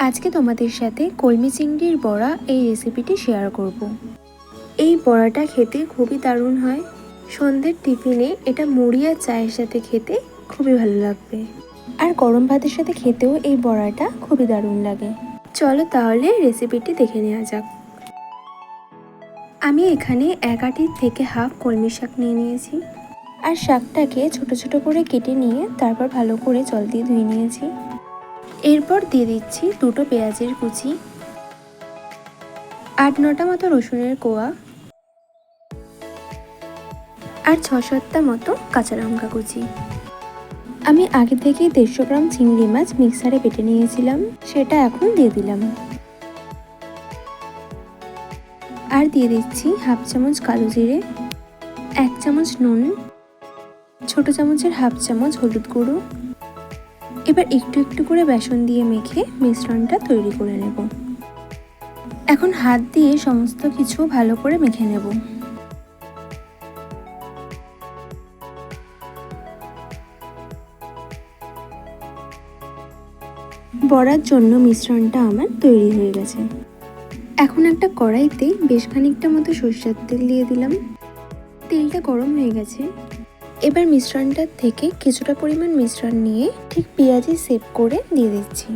আজকে তোমাদের সাথে কলমি চিংড়ির বড়া এই রেসিপিটি শেয়ার করব। এই বড়াটা খেতে খুবই দারুণ হয়। সন্ধ্যের টিফিনে এটা মুড়ি আর চায়ের সাথে খেতে খুবই ভালো লাগবে, আর গরম ভাতের সাথে খেতেও এই বড়াটা খুবই দারুণ লাগে। চলো তাহলে রেসিপিটি দেখে নেওয়া যাক। আমি এখানে 1 আটির থেকে হাফ কলমি শাক নিয়ে নিয়েছি, আর শাকটাকে ছোট ছোট করে কেটে নিয়ে তারপর ভালো করে জল দিয়ে ধুয়ে নিয়েছি। এরপর দিয়ে দিচ্ছি 2টো পেঁয়াজের কুচি, 8-9টা মতো রসুনের কোয়া, আর 6-7টা মতো কাঁচা লঙ্কা কুচি। আমি আগে থেকে 150 গ্রাম চিংড়ি মাছ মিক্সারে বেটে নিয়েছিলাম, সেটা এখন দিয়ে দিলাম। আর দিয়ে দিচ্ছি হাফ চামচ কালো জিরে, 1 চামচ নুন, ছোট চামচের হাফ চামচ হলুদ গুঁড়ো। এবার একটু একটু করে বেসন দিয়ে মেখে মিশ্রণটা তৈরি করে নেব। এখন হাত দিয়ে সমস্ত কিছু ভালো করে মেখে নেব। বড়ার জন্য মিশ্রণটা আমার তৈরি হয়ে গেছে। এখন একটা কড়াইতে বেশ খানিকটা মতো সরষের তেল দিয়ে দিলাম। তেলটা গরম হয়ে গেছে। এবার মিশ্রণটার থেকে কিছুটা পরিমাণ মিশ্রণ নিয়ে ঠিক পেঁয়াজি শেপ করে দিয়ে দিচ্ছি।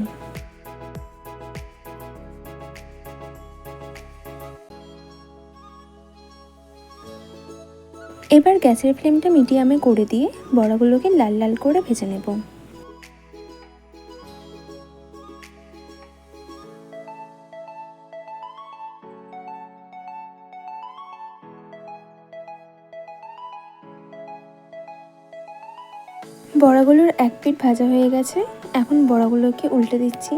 এবার গ্যাসের ফ্লেমটা মিডিয়ামে করে দিয়ে বড়াগুলোকে লাল লাল করে ভেজে নেব। বড়াগুলোর এক পিঠ ভাজা হয়ে গেছে। এখন বড়াগুলোকে উল্টে দিচ্ছি।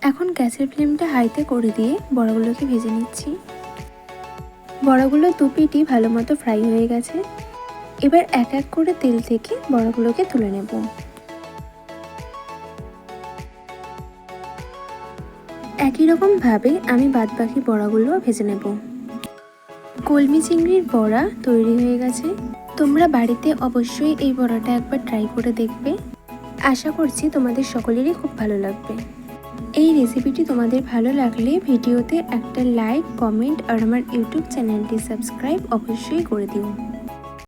এখন গ্যাসের ফ্লেমটা হাইতে করে দিয়ে বড়াগুলোকে ভেজে নিচ্ছি। বড়াগুলো 2 পিঠই ভালো মতো ফ্রাই হয়ে গেছে। এবার এক এক করে তেল থেকে বড়াগুলোকে তুলে নেব। একই রকম ভাবে আমি বাদবাকি বড়াগুলো ভেজে নেব। কলমি চিংড়ির বড়া তৈরি হয়ে গেছে। তোমরা বাড়িতে অবশ্যই এই বড়াটা একবার ট্রাই করে দেখবে। আশা করছি তোমাদের সকলেরই খুব ভালো লাগবে। এই রেসিপিটি তোমাদের ভালো লাগলে ভিডিওতে একটা লাইক, কমেন্ট আর আমার ইউটিউব চ্যানেলটি সাবস্ক্রাইব অবশ্যই করে দিও।